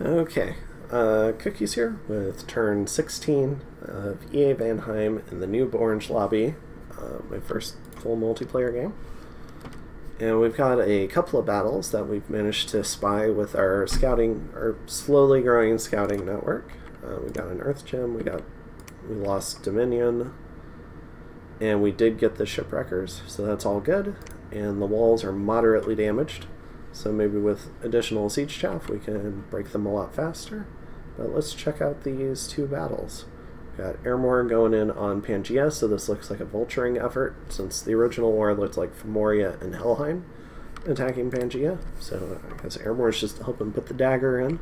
Okay, Cookies here with turn 16 of EA Vanheim in the Noob Orange lobby, my first full multiplayer game. And we've got a couple of battles that we've managed to spy with our scouting, our slowly growing scouting network. We got an Earth Gem, we lost Dominion, and we did get the Shipwreckers, so that's all good. And the walls are moderately damaged, so maybe with additional siege chaff we can break them a lot faster. But let's check out these two battles. We've got Ermor going in on Pangaea, so this looks like a vulturing effort, since the original war looked like Moria and Helheim attacking Pangaea. So I guess Ermor's just helping put the dagger in.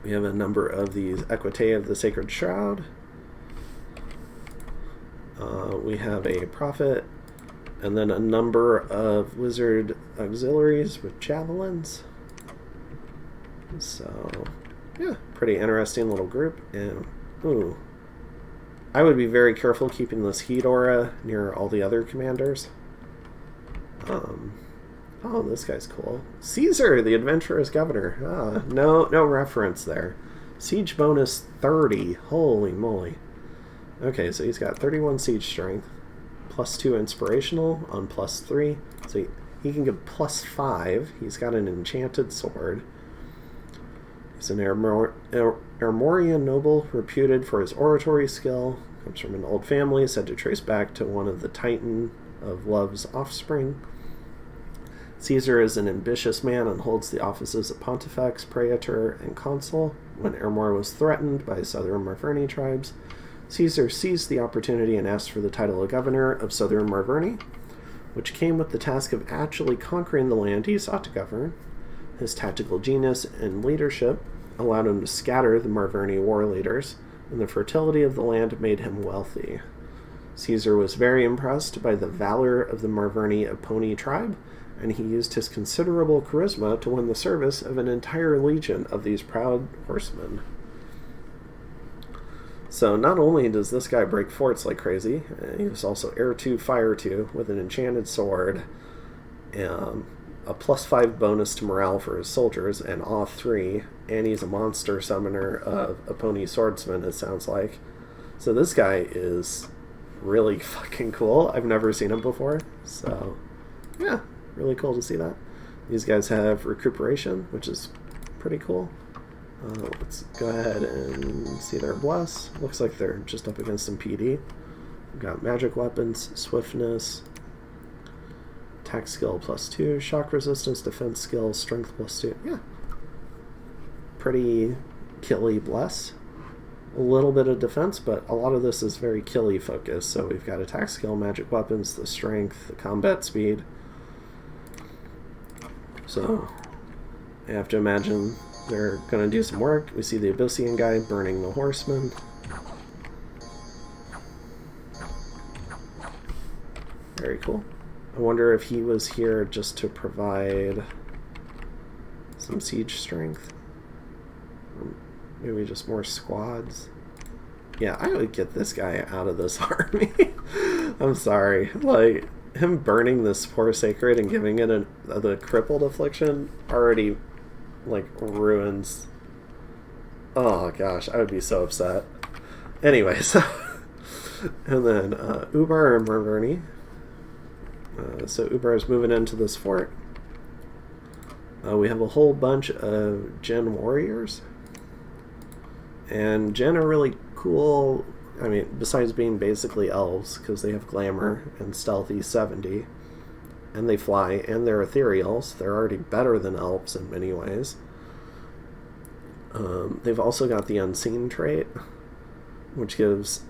We have a number of these Equitae of the Sacred Shroud. We have a Prophet, and then a number of wizard auxiliaries with javelins. So, yeah, pretty interesting little group. And, ooh, I would be very careful keeping this heat aura near all the other commanders. Oh, this guy's cool. Caesar, the adventurous governor. No reference there. Siege bonus 30. Holy moly. Okay, so he's got 31 siege strength, +2 inspirational on +3. So he can get +5. He's got an enchanted sword. He's an Ermorian noble reputed for his oratory skill. Comes from an old family said to trace back to one of the Titan of Love's offspring. Caesar is an ambitious man and holds the offices of Pontifex, Praetor, and Consul. When Ermor was threatened by southern Marverni tribes, Caesar seized the opportunity and asked for the title of governor of southern Marverni, which came with the task of actually conquering the land he sought to govern. His tactical genius and leadership allowed him to scatter the Marverni war leaders, and the fertility of the land made him wealthy. Caesar was very impressed by the valor of the Marverni Eponi tribe, and he used his considerable charisma to win the service of an entire legion of these proud horsemen. So not only does this guy break forts like crazy, he's also Air 2, Fire 2 with an enchanted sword, a +5 bonus to morale for his soldiers, and Awe 3, and he's a monster summoner of Eponi swordsman, it sounds like. So this guy is really fucking cool. I've never seen him before, so yeah, really cool to see that. These guys have recuperation, which is pretty cool. Let's go ahead and see their bless. Looks like they're just up against some PD. We've got magic weapons, swiftness, attack skill +2, shock resistance, defense skill, strength +2. Yeah. Pretty killy bless. A little bit of defense, but a lot of this is very killy focused. So we've got attack skill, magic weapons, the strength, the combat speed. So I have to imagine they're going to do some work. We see the Abyssian guy burning the horsemen. Very cool. I wonder if he was here just to provide some siege strength. Or maybe just more squads. Yeah, I would get this guy out of this army. I'm sorry. Like, him burning this poor sacred and giving it the crippled affliction already like ruins. Oh gosh, I would be so upset. Anyways, and then Ubar and Marverni. So Ubar is moving into this fort. We have a whole bunch of Gen warriors, and Gen are really cool. I mean, besides being basically elves, because they have glamour and stealthy 70. And they fly, and they're ethereal, so they're already better than elves in many ways. They've also got the unseen trait, which gives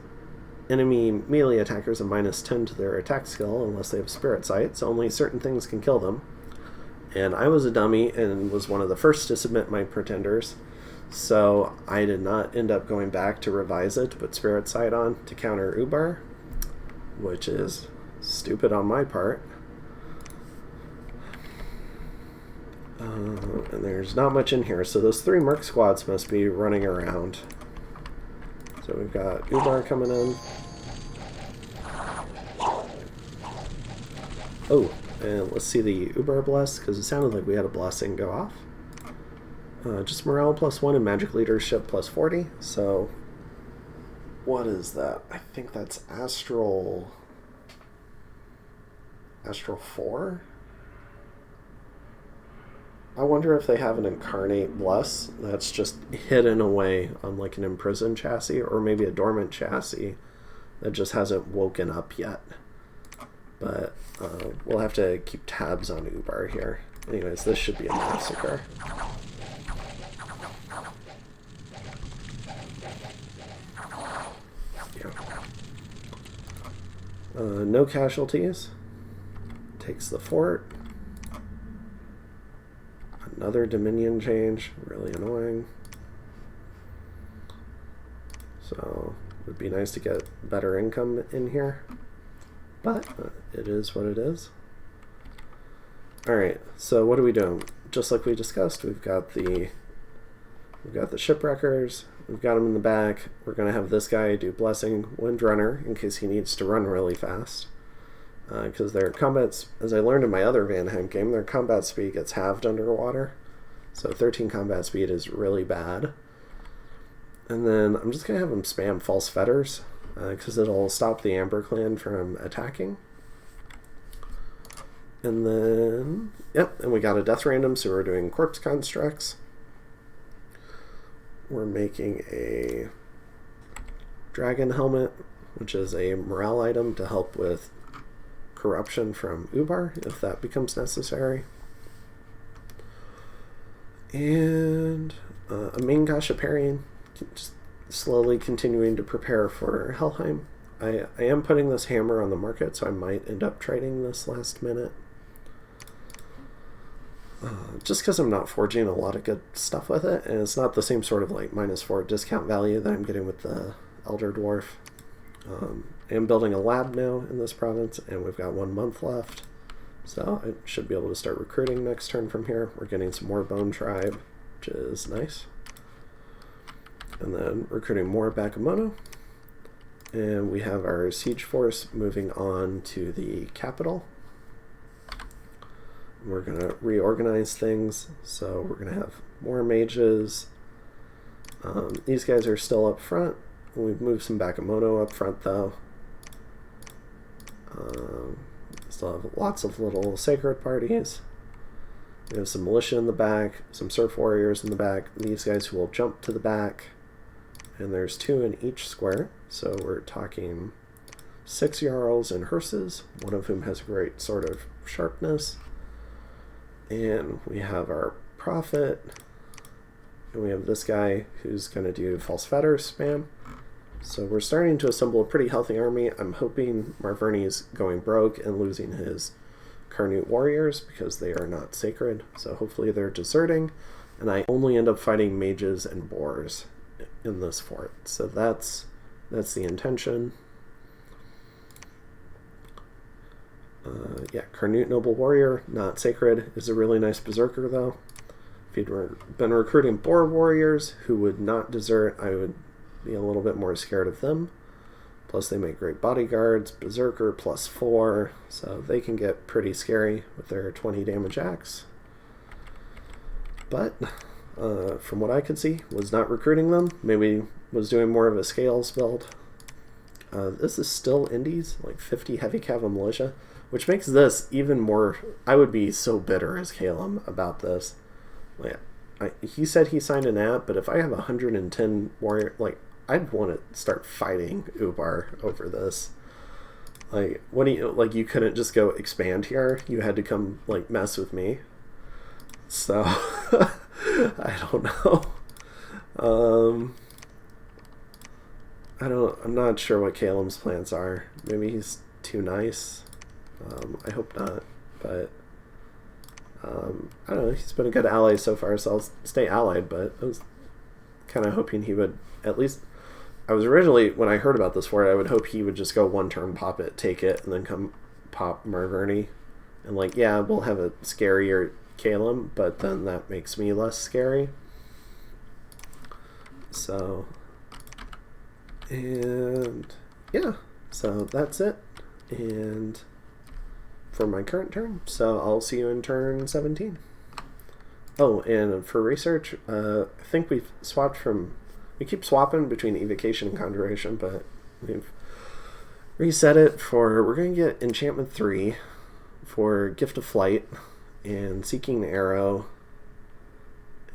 enemy melee attackers a -10 to their attack skill unless they have spirit sight, so only certain things can kill them. And I was a dummy and was one of the first to submit my pretenders, so I did not end up going back to revise it to put spirit sight on to counter Ubar, which is stupid on my part. And there's not much in here, so those 3 merc squads must be running around. So we've got Ubar coming in. Oh, and let's see the Ubar bless, because it sounded like we had a blessing go off. Just morale +1 and magic leadership +40. So, what is that? I think that's Astral 4? I wonder if they have an Incarnate Bless that's just hidden away on like an imprisoned chassis, or maybe a dormant chassis that just hasn't woken up yet. But we'll have to keep tabs on Ubar here. Anyways, this should be a massacre. Yeah. No casualties. Takes the fort. Another Dominion change. Really annoying. So, it would be nice to get better income in here. But it is what it is. Alright, so what are we doing? Just like we discussed, we've got the shipwreckers, we've got them in the back. We're going to have this guy do Blessing Windrunner in case he needs to run really fast. Because their combat, as I learned in my other Vanheim game, their combat speed gets halved underwater. So 13 combat speed is really bad. And then I'm just going to have him spam False Fetters, because it'll stop the Amber Clan from attacking. And then, yep, and we got a death random, so we're doing corpse constructs. We're making a dragon helmet, which is a morale item to help with corruption from Ubar, if that becomes necessary. And a main Gashaparian, just slowly continuing to prepare for Helheim. I am putting this hammer on the market, so I might end up trading this last minute. Just because I'm not forging a lot of good stuff with it, and it's not the same sort of like -4 discount value that I'm getting with the Elder Dwarf. I am building a lab now in this province, and we've got 1 month left. So I should be able to start recruiting next turn from here. We're getting some more Bone Tribe, which is nice. And then recruiting more Bakemono. And we have our siege force moving on to the capital. We're going to reorganize things, so we're going to have more mages. These guys are still up front. We've moved some Bakemono up front, though. Still have lots of little sacred parties. We have some militia in the back, some surf warriors in the back, these guys who will jump to the back. And there's 2 in each square, so we're talking 6 Jarls and hearses, one of whom has a great sort of sharpness. And we have our prophet, and we have this guy who's going to do false fetters spam. So we're starting to assemble a pretty healthy army. I'm hoping Marverni's going broke and losing his Carnute warriors because they are not sacred. So hopefully they're deserting, and I only end up fighting mages and boars in this fort. So that's the intention. Yeah, Carnute Noble Warrior, not sacred, is a really nice berserker though. If he'd been recruiting boar warriors who would not desert, I would be a little bit more scared of them. Plus they make great bodyguards, berserker +4, so they can get pretty scary with their 20 damage axe. But from what I could see, was not recruiting them. Maybe was doing more of a scales build. This is still Indies, like 50 heavy cav militia, which makes this even more. I would be so bitter as Calum about this. Like, he said he signed an app, but if I have 110 warrior, like, I'd want to start fighting Ubar over this. Like, what do you, like, you couldn't just go expand here. You had to come, like, mess with me. So, I don't know. I'm not sure what Calum's plans are. Maybe he's too nice. I hope not, but I don't know. He's been a good ally so far, so I'll stay allied, but I was kind of hoping he would at least. I was originally, when I heard about this fort, I would hope he would just go one turn, pop it, take it, and then come pop Marverni. And like, yeah, we'll have a scarier Calum, but then that makes me less scary. So, and yeah, so that's it. And for my current turn, so I'll see you in turn 17. Oh, and for research, I think we've swapped from... We keep swapping between evocation and conjuration, but we've reset it for... We're going to get enchantment 3 for gift of flight and seeking arrow.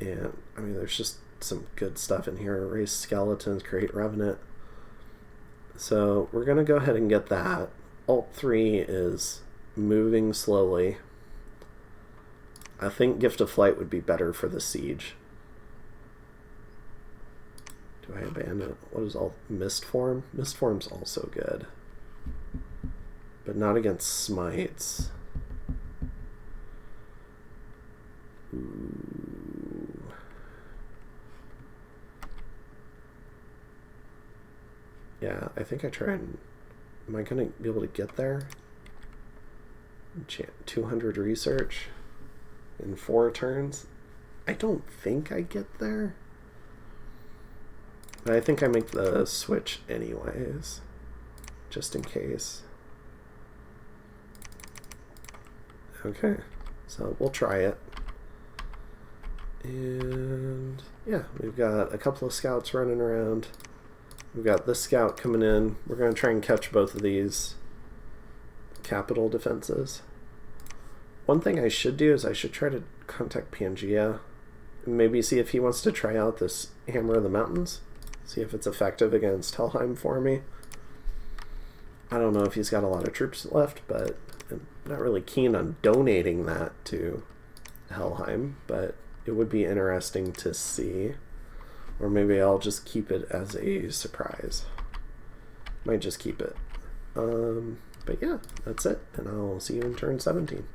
And, I mean, there's just some good stuff in here. Raise skeletons, create revenant. So we're going to go ahead and get that. Alt 3 is moving slowly. I think Gift of Flight would be better for the siege. Do I abandon? What is all Mist Form? Mist Form's also good, but not against smites. Ooh. Yeah, I think I tried. Am I gonna be able to get there? 200 research in 4 turns? I don't think I get there. But I think I make the switch anyways, just in case. Okay, so we'll try it. And yeah, we've got a couple of scouts running around. We've got this scout coming in. We're going to try and catch both of these capital defenses. One thing I should do is I should try to contact Pangea and maybe see if he wants to try out this Hammer of the Mountains. See if it's effective against Helheim for me. I don't know if he's got a lot of troops left, but I'm not really keen on donating that to Helheim, but it would be interesting to see. Or maybe I'll just keep it as a surprise. Might just keep it. But yeah, that's it, and I'll see you in turn 17.